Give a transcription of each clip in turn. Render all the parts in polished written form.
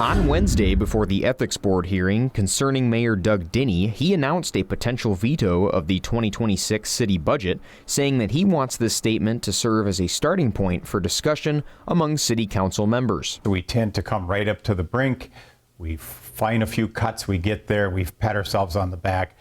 On Wednesday, before the Ethics Board hearing concerning Mayor Doug Diny, he announced a potential veto of the 2026 city budget, saying that he wants this statement to serve as a starting point for discussion among city council members. We tend to come right up to the brink. We find a few cuts, we get there, we pat ourselves on the back,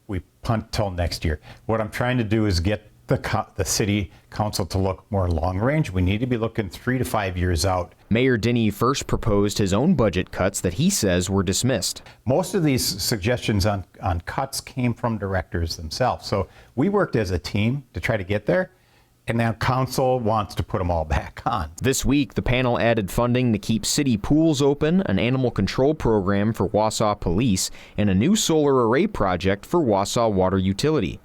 we punt till next year. What I'm trying to do is get the city council to look more long range. We need to be looking 3 to 5 years out. Mayor Diny first proposed his own budget cuts that he says were dismissed. Most of these suggestions on cuts came from directors themselves. So we worked as a team to try to get there, and now council wants to put them all back on. This week, the panel added funding to keep city pools open, an animal control program for Wausau Police, and a new solar array project for Wausau Water Utility.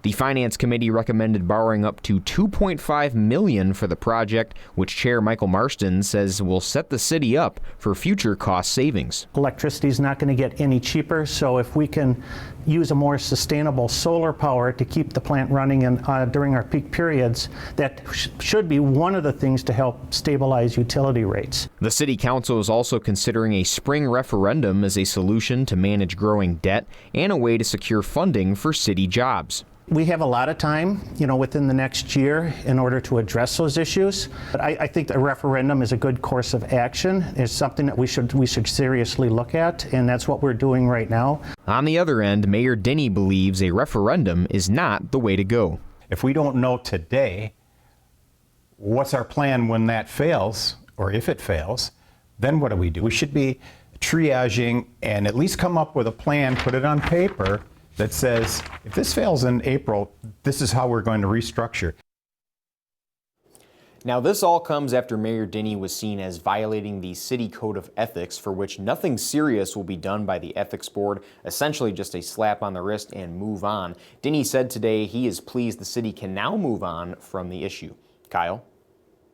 The Finance Committee recommended borrowing up to $2.5 million for the project, which Chair Michael Marston says will set the city up for future cost savings. Electricity is not going to get any cheaper, so if we can use a more sustainable solar power to keep the plant running during our peak periods, that should be one of the things to help stabilize utility rates. The City Council is also considering a spring referendum as a solution to manage growing debt and a way to secure funding for city jobs. We have a lot of time, within the next year in order to address those issues. But I think a referendum is a good course of action. It's something that we should seriously look at, and that's what we're doing right now. On the other end, Mayor Diny believes a referendum is not the way to go. If we don't know today what's our plan when that fails, or if it fails, then what do? We should be triaging and at least come up with a plan, put it on paper, that says, if this fails in April, this is how we're going to restructure. Now, this all comes after Mayor Diny was seen as violating the City Code of Ethics, for which nothing serious will be done by the Ethics Board, essentially just a slap on the wrist and move on. Diny said today he is pleased the city can now move on from the issue. Kyle?